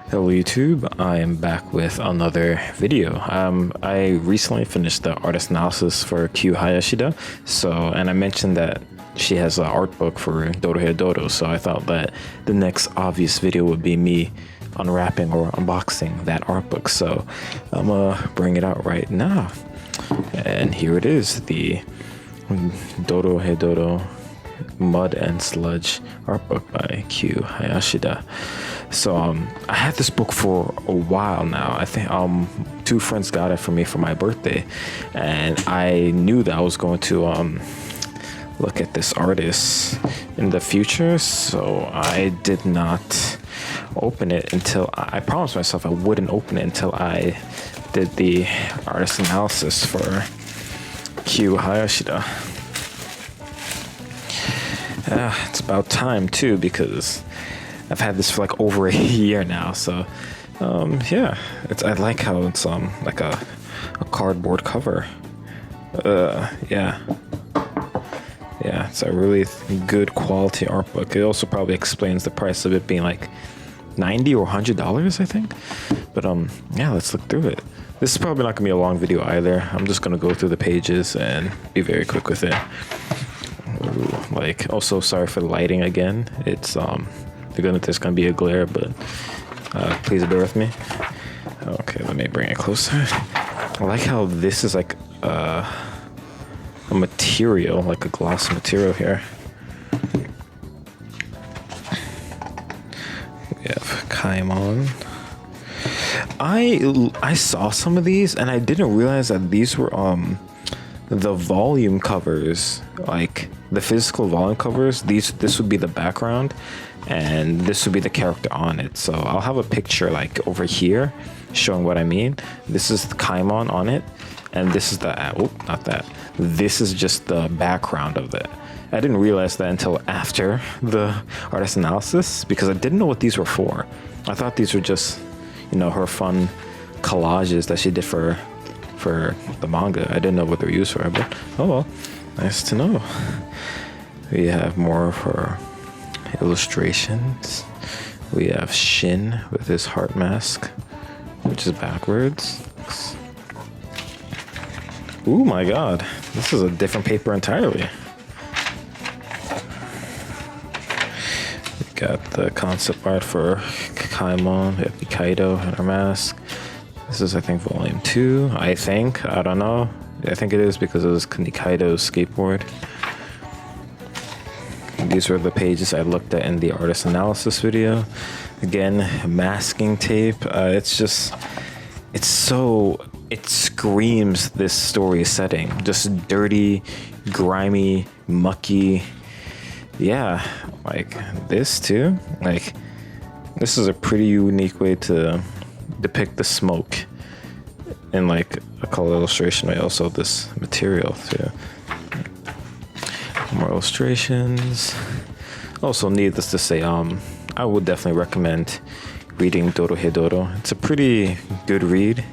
Hello YouTube, I am back with another video. I recently finished the artist analysis for Q Hayashida, and I mentioned that she has an art book for Dorohedoro, so I thought that the next obvious video would be me unwrapping or unboxing that art book, so I'm gonna bring it out right now. And here it is, the Dorohedoro Mud and Sludge art book by Q Hayashida. So I had this book for a while now. I think two friends got it for me for my birthday, and I knew that I was going to look at this artist in the future, so I did not open it until I promised myself I wouldn't open it until I did the artist analysis for Q Hayashida. It's about time too, because I've had this for like over a year now, so yeah, I like how it's like a cardboard cover. Yeah, it's a really good quality art book. It also probably explains the price of it being like $90 or $100, I think. But yeah, let's look through it. This is probably not gonna be a long video either. I'm just gonna go through the pages and be very quick with it. Ooh, like, also sorry for the lighting again. It's there's gonna be a glare, but please bear with me. Okay, let me bring it closer. I like how this is like a material, like a glossy material here. We have Kaimon. I saw some of these and I didn't realize that these were the volume covers, like the physical volume covers. This would be the background and this would be the character on it. So I'll have a picture like over here showing what I mean. This is the Kaimon on it, and this is the not that. This is just the background of it. I didn't realize that until after the artist analysis, because I didn't know what these were for. I thought these were just, her fun collages that she did for the manga. I didn't know what they were used for, but oh well, nice to know. We have more of her illustrations. We have Shin with his heart mask, which is backwards. Oh my god, this is a different paper entirely. We got the concept art for Kaimon. We have Nikaido and her mask. This is, I think, volume 2. I don't know. I think it is because it was Nikaido's skateboard. These were the pages I looked at in the artist analysis video. Again, masking tape. It screams this story setting. Just dirty, grimy, mucky. Yeah, like this too. Like, this is a pretty unique way to depict the smoke in like a color illustration way. Also this material too. More illustrations. Also, needless to say, I would definitely recommend reading Dorohedoro. It's a pretty good read.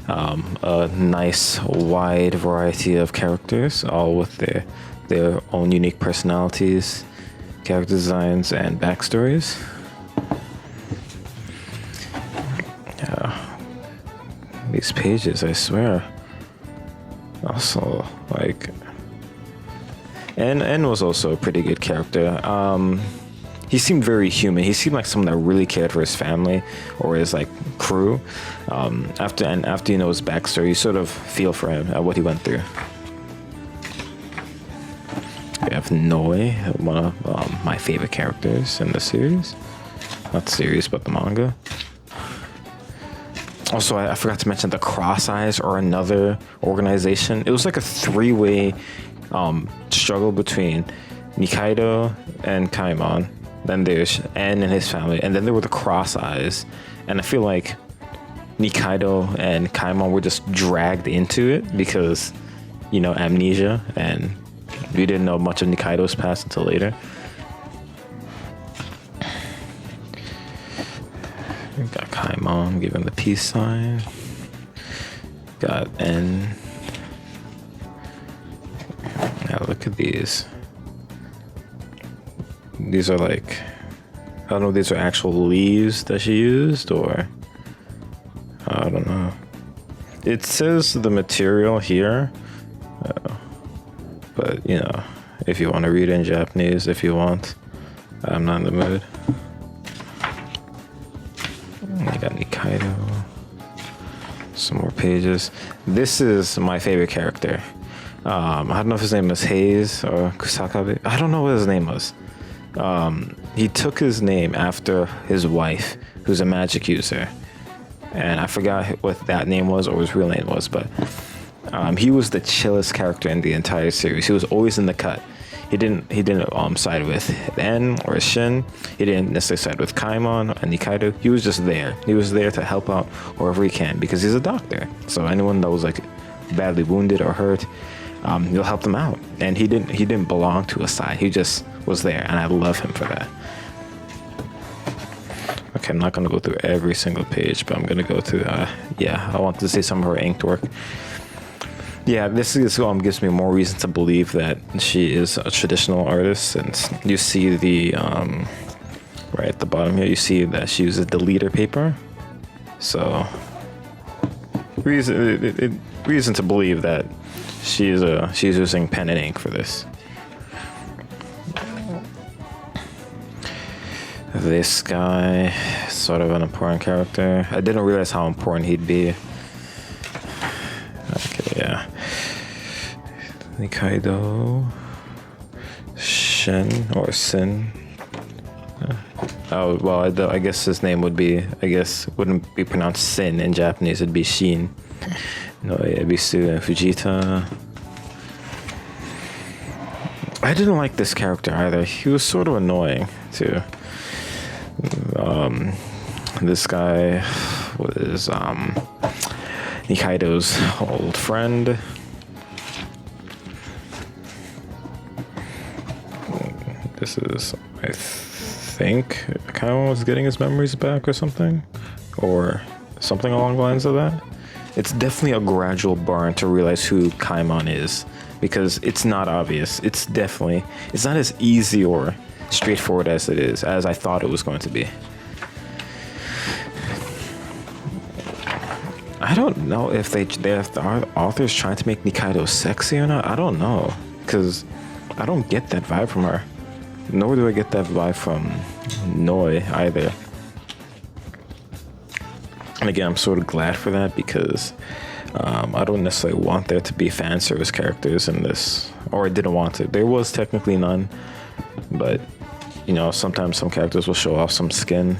A nice wide variety of characters, all with their own unique personalities, character designs, and backstories. These pages, I swear. Also, like, and was also a pretty good character. He seemed very human. He seemed like someone that really cared for his family or his like crew. After you know his backstory, you sort of feel for him at what he went through. We have Noi, one of my favorite characters in the series. Not the series, but the manga. Also, I forgot to mention the Cross Eyes are another organization. It was like a three-way struggle between Nikaido and Kaimon. Then there's En and his family, and then there were the Cross Eyes. And I feel like Nikaido and Kaimon were just dragged into it because, amnesia, and we didn't know much of Nikaido's past until later. We got Kaimon giving the peace sign. Got En. Now look at these. These are like I don't know if these are actual leaves that she used, or I don't know. It says the material here, but you know, if you want to read it in Japanese, if you want, I'm not in the mood. You got Nikaido. Some more pages. This is my favorite character. I don't know if his name is Hayes or Kusaka. I don't know what his name was. He took his name after his wife, who's a magic user. And I forgot what that name was or his real name was, but he was the chillest character in the entire series. He was always in the cut. He didn't side with En or Shin. He didn't necessarily side with Kaimon and Nikaido. He was just there. He was there to help out wherever he can because he's a doctor. So anyone that was like badly wounded or hurt, he'll help them out. And he didn't belong to a side. He just was there, and I love him for that. Okay, I'm not gonna go through every single page, but I'm gonna go through. I want to see some of her inked work. Yeah, this gives me more reason to believe that she is a traditional artist, and you see the right at the bottom here. You see that she uses the leader paper, so reason to believe that she's using pen and ink for this. This guy, sort of an important character. I didn't realize how important he'd be. Okay, yeah. Nikaido, Shin or Sin. Oh well, I guess his name wouldn't be pronounced Sin in Japanese. It'd be Shin. No, Ebisu and Fujita. I didn't like this character either. He was sort of annoying too. This guy was Nikaido's old friend. This is, I think, Kaimon was getting his memories back or something along the lines of that. It's definitely a gradual burn to realize who Kaimon is, because it's not obvious. It's not as easy or straightforward as I thought it was going to be. I don't know if are authors trying to make Nikaido sexy or not. I don't know, because I don't get that vibe from her. Nor do I get that vibe from Noi either. And again, I'm sort of glad for that, because I don't necessarily want there to be fan service characters in this, or I didn't want it. There was technically none, but you know, sometimes some characters will show off some skin,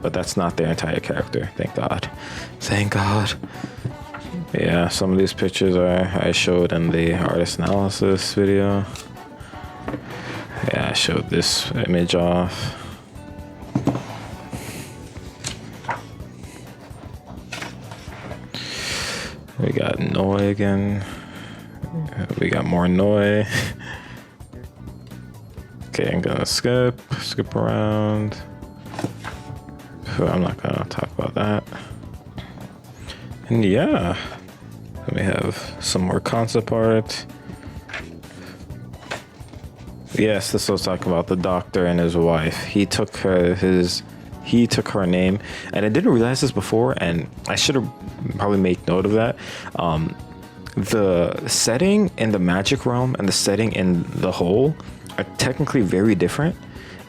but that's not their entire character. Thank God. Thank God. Yeah, some of these pictures I showed in the artist analysis video. Yeah, I showed this image off. We got Noi again. We got more Noi. Okay, I'm gonna skip around. I'm not gonna talk about that. And yeah, then we have some more concept art. Yes, this was talking about the doctor and his wife. He took her name, and I didn't realize this before, and I should have probably made note of that. The setting in the magic realm and the setting in the hole are technically very different.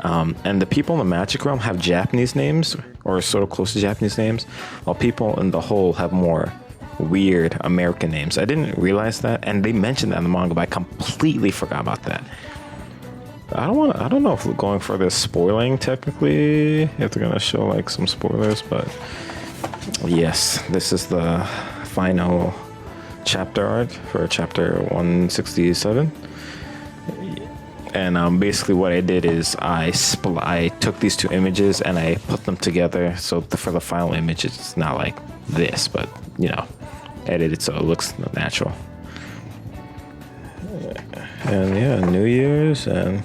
And the people in the magic realm have Japanese names, or sort of close to Japanese names, while people in the hole have more weird American names. I didn't realize that, and they mentioned that in the manga, but I completely forgot about that. I don't know if we're going for this spoiling technically, if they're gonna show like some spoilers, but yes, this is the final chapter art for chapter 167. And basically what I did is I took these two images and I put them together, so for the final image it's not like this, but you know, edited so it looks natural. And yeah, New Year's, and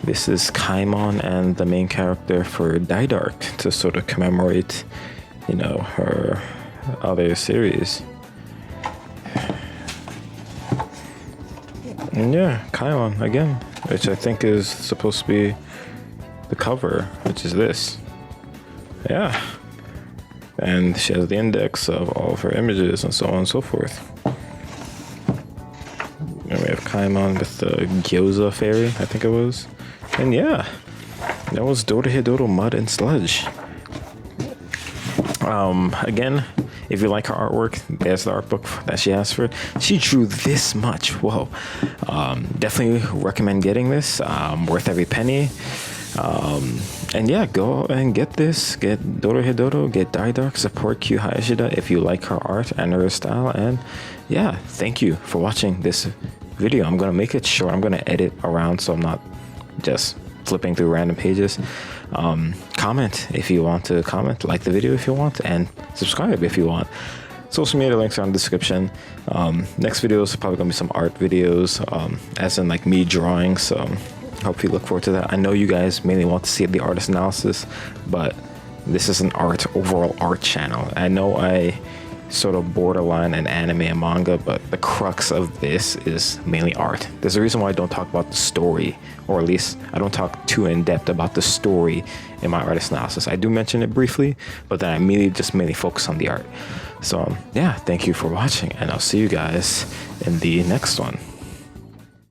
this is Kaimon and the main character for Didark to sort of commemorate, you know, her other series. And yeah, Kaimon again, which I think is supposed to be the cover, which is this. Yeah. And she has the index of all of her images and so on and so forth. And we have Kaimon with the gyoza fairy, I think it was. And yeah, that was Dorohedoro Mud and Sludge. Again, if you like her artwork, there's the art book that she asked for. She drew this much. Whoa. Definitely recommend getting this. Worth every penny. And yeah, go and get this. Get Dorohedoro, get Dark, support Q Hayashida if you like her art and her style. And yeah, thank you for watching this video. I'm gonna make it short. I'm gonna edit around so I'm not just flipping through random pages. Comment if you want to comment, like the video if you want, and subscribe if you want. Social media links are in the description. Next video is probably gonna be some art videos, as in like me drawing, so hope you look forward to that. I know you guys mainly want to see the artist analysis, but this is an overall art channel. I know I sort of borderline an anime and manga, but the crux of this is mainly art. There's a reason why I don't talk about the story, or at least I don't talk too in depth about the story in my artist analysis. I do mention it briefly, but then I mainly focus on the art. So yeah, thank you for watching, and I'll see you guys in the next one.